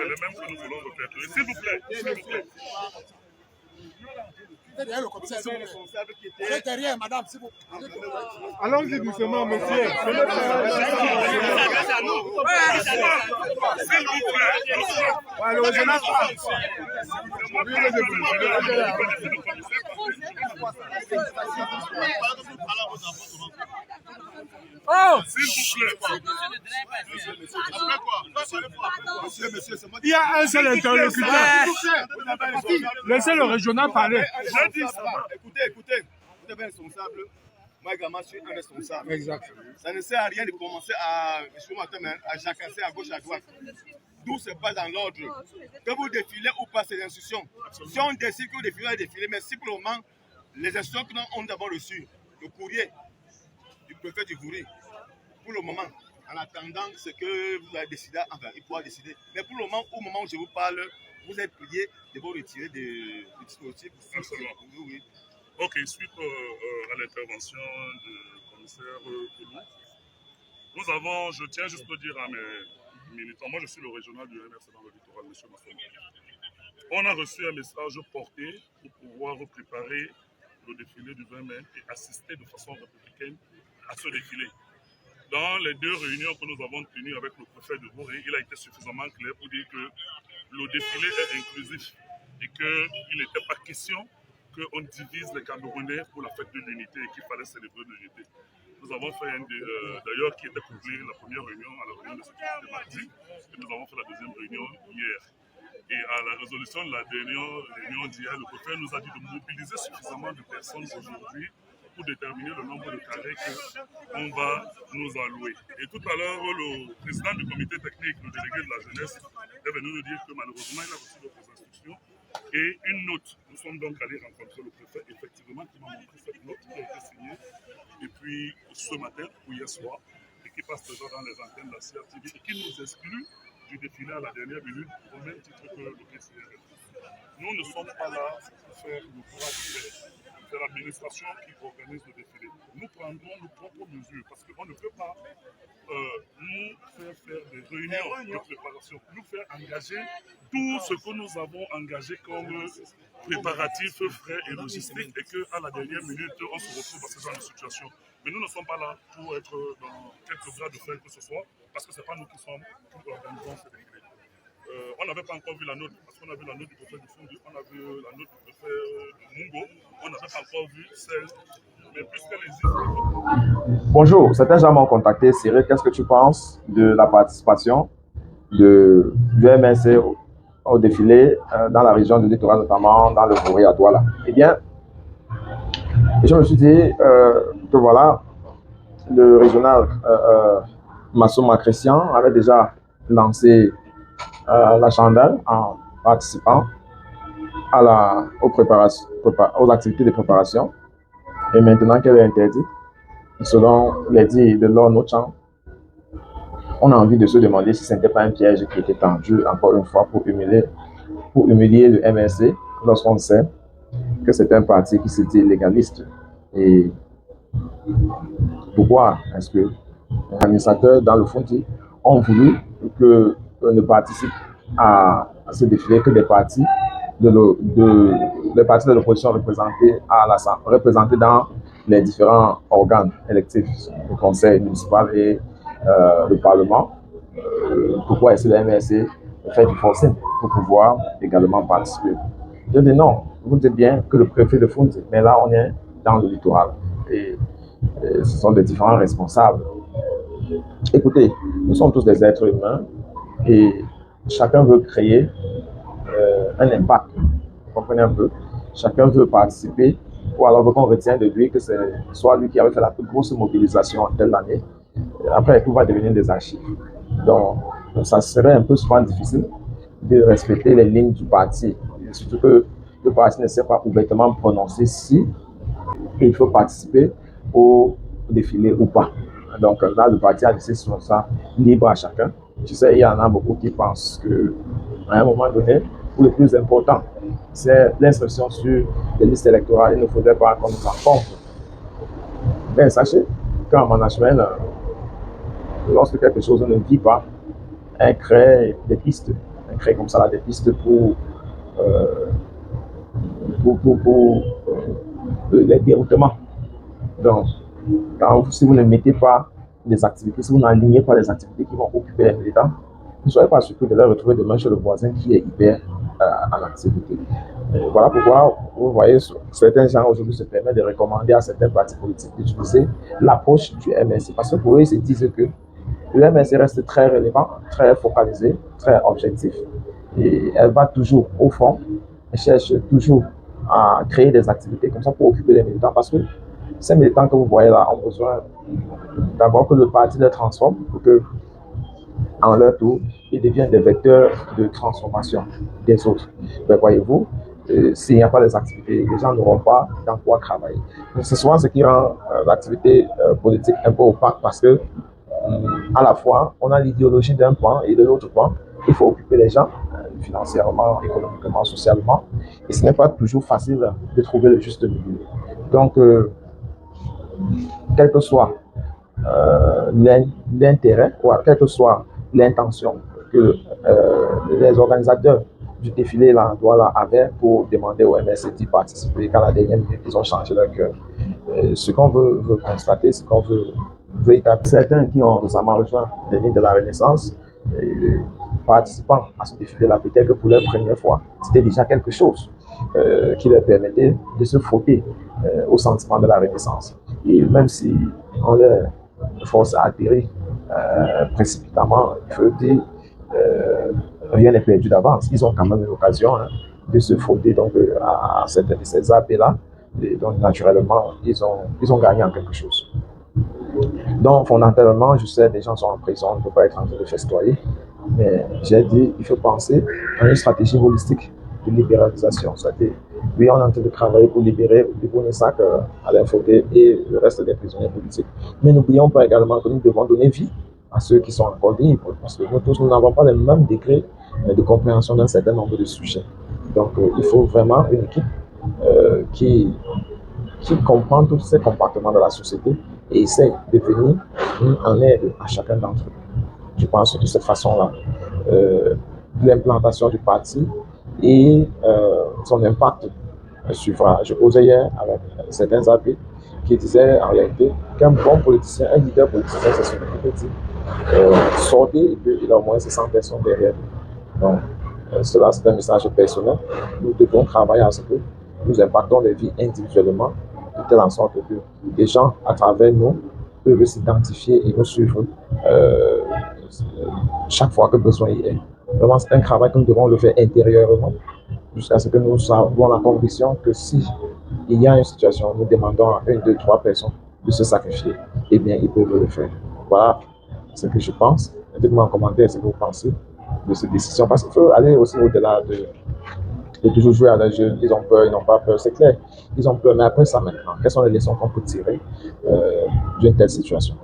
les mêmes que nous voulons repertorier. S'il vous plaît, s'il vous plaît. Derrière le commissaire, s'il vous plaît. Derrière, madame, s'il vous plaît. Allons-y doucement, monsieur. S'il vous plaît. Le régional parle. Oh! S'il vous plaît. Il y a un seul interlocuteur. Laissez le régional parler. J'ai dit ça. Écoutez, vous êtes responsable. Moi également, je suis un responsable. Exact. Ça ne sert à rien de commencer à jacasser à gauche, à droite. Tout se passe dans l'ordre. Que vous défilez ou pas, c'est l'instruction. Si on décide que vous défilez, mais si pour le moment, les instructions que nous avons reçues, le courrier du préfet du Goury, pour le moment, en attendant ce que vous avez décidé, enfin, il pourra décider. Mais pour le moment, au moment où je vous parle, vous êtes prié de vous retirer des dispositifs. Absolument. Oui. Ok, suite à l'intervention du commissaire Koulou, nous avons, je tiens juste à dire à mes militants, moi je suis le régional du MRC dans le littoral, M. Masson. On a reçu un message porté pour pouvoir préparer le défilé du 20 mai et assister de façon républicaine à ce défilé. Dans les 2 réunions que nous avons tenues avec le préfet de Goury, il a été suffisamment clair pour dire que le défilé est inclusif et qu'il n'était pas question qu'on divise les Camerounais pour la fête de l'unité et qu'il fallait célébrer l'unité. Nous avons fait d'ailleurs qui était couplé la première réunion à la réunion de sécurité mardi et nous avons fait la deuxième réunion hier. Et à la résolution de la dernière réunion d'hier, le préfet nous a dit de mobiliser suffisamment de personnes aujourd'hui pour déterminer le nombre de carrés qu'on va nous allouer. Et tout à l'heure, le président du comité technique, le délégué de la jeunesse, est venu nous dire que malheureusement, il a reçu d'autres instructions et une note. Nous sommes donc allés rencontrer le préfet, effectivement, qui m'a montré cette note qui a été signée. Et puis, ce matin, ou hier soir, et qui passe déjà dans les antennes de la CRTV et qui nous exclut du défilé à la dernière minute, au même titre que le PCRF. Nous ne sommes pas là pour faire le courage faire. C'est l'administration qui organise le défilé. Nous prendrons nos propres mesures parce qu'on ne peut pas nous faire des réunions de préparation, nous faire engager tout ce que nous avons engagé comme préparatifs, frais et logistiques et qu'à la dernière minute, on se retrouve dans ce genre de situation. Mais nous ne sommes pas là pour être dans quelque grade de faire que ce soit parce que ce n'est pas nous qui sommes qui organisons ce défilé. On n'avait pas encore vu la note, parce qu'on a vu la note du préfet du Fondu, on a vu la note du préfet de Mungo, on n'avait pas encore vu celle, mais puisqu'elle existe. Bonjour, certains gens m'ont contacté. Cyril, qu'est-ce que tu penses de la participation du MRC au défilé dans la région du littoral, notamment dans le Goury à Douala? Eh bien, je me suis dit que voilà, le régional Massouma Christian avait déjà lancé la chandelle en participant aux activités de préparation. Et maintenant qu'elle est interdite, selon les dires de Lord Nochan, on a envie de se demander si ce n'était pas un piège qui était tendu, encore une fois, pour humilier le MRC, lorsqu'on sait que c'est un parti qui se dit légaliste. Et pourquoi est-ce que les administrateurs dans le Fonti ont voulu que ne participent à ce défilé que des partis de l'opposition représentés dans les différents organes électifs, le conseil municipal et le parlement? Pourquoi est-ce que le MRC fait du forcing pour pouvoir également participer? Je dis non, vous dites bien que le préfet de Fonti, mais là on est dans le littoral et ce sont des différents responsables. Écoutez, nous sommes tous des êtres humains et chacun veut créer un impact. Vous comprenez un peu? Chacun veut participer, ou alors veut qu'on retienne de lui que c'est soit lui qui avait fait la plus grosse mobilisation en telle année. Après, tout va devenir des archives. Donc, ça serait un peu souvent difficile de respecter les lignes du parti. Et surtout que le parti ne s'est pas ouvertement prononcé si il faut participer au défilé ou pas. Donc là, le parti a laissé sur ça libre à chacun. Tu sais, il y en a beaucoup qui pensent qu'à un moment donné, où le plus important, c'est l'inscription sur les listes électorales. Il ne faudrait pas qu'on nous en compte. Mais sachez qu'en management, lorsque quelque chose ne vit pas, on crée des pistes, on créer comme ça là, des pistes pour les déroutements. Donc, si vous ne mettez pas les activités, si vous n'alignez pas les activités qui vont occuper les militants, ne soyez pas surpris de les retrouver demain chez le voisin qui est hyper en activité. Voilà pourquoi, vous voyez, certains gens aujourd'hui se permettent de recommander à certains partis politiques d'utiliser l'approche du MNC. Parce que pour eux, ils se disent que le MNC reste très relevant, très focalisé, très objectif. Et elle va toujours au fond, elle cherche toujours à créer des activités comme ça pour occuper les militants. Parce que ces militants que vous voyez là ont besoin d'abord que le parti les transforme pour que, en leur tour, ils deviennent des vecteurs de transformation des autres. Mais voyez-vous, s'il n'y a pas des activités, les gens n'auront pas dans quoi travailler. Donc, c'est souvent ce qui rend l'activité politique un peu opaque parce que, à la fois, on a l'idéologie d'un point et de l'autre point. Il faut occuper les gens financièrement, économiquement, socialement. Et ce n'est pas toujours facile de trouver le juste milieu. Donc, quel que soit l'intérêt, ou quelle que soit l'intention que les organisateurs du défilé là avaient pour demander au MNC d'y participer, quand la dernière minute ils ont changé leur cœur. Ce qu'on veut constater, ce qu'on veut établir. Certains qui ont récemment rejoint les lignes de la Renaissance, participant à ce défilé-là, peut-être que pour la première fois, c'était déjà quelque chose qui leur permettait de se frotter au sentiment de la Renaissance. Et même si on les force à atterrir précipitamment, il faut dire rien n'est perdu d'avance. Ils ont quand même l'occasion de se frotter donc, à certains de ces aspects-là. Donc, naturellement, ils ont gagné en quelque chose. Donc, fondamentalement, je sais, des gens sont en prison, on ne peut pas être en train de festoyer. Mais j'ai dit, il faut penser à une stratégie holistique de libéralisation. C'est-à-dire, oui, on est en train de travailler pour libérer Bounessac, Alain Fauté et le reste des prisonniers politiques. Mais n'oublions pas également que nous devons donner vie à ceux qui sont encore libres. Parce que nous tous, nous n'avons pas les mêmes degrés de compréhension d'un certain nombre de sujets. Donc, il faut vraiment une équipe qui comprend tous ces comportements de la société et essaie de venir en aide à chacun d'entre eux. Je pense que de cette façon-là, l'implantation du parti et son impact suivra. Je posais hier avec certains amis qui disaient en réalité qu'un bon politicien, un leader politicien, c'est celui qui peut dire sortez et puis il a au moins 600 personnes derrière lui. Donc, cela c'est un message personnel. Nous devons travailler à ce que nous impactons les vies individuellement, de telle en sorte que les gens à travers nous peuvent s'identifier et nous suivre chaque fois que besoin y est. Vraiment, c'est un travail que nous devons le faire intérieurement jusqu'à ce que nous avons la conviction que si il y a une situation, nous demandons à 1, 2, 3 personnes de se sacrifier, eh bien, ils peuvent le faire. Voilà ce que je pense. Dites-moi en commentaire ce que vous pensez de cette décision, parce qu'il faut aller aussi au-delà de toujours jouer à la jeu. Ils ont peur, ils n'ont pas peur, c'est clair. Ils ont peur, mais après ça maintenant, quelles sont les leçons qu'on peut tirer d'une telle situation?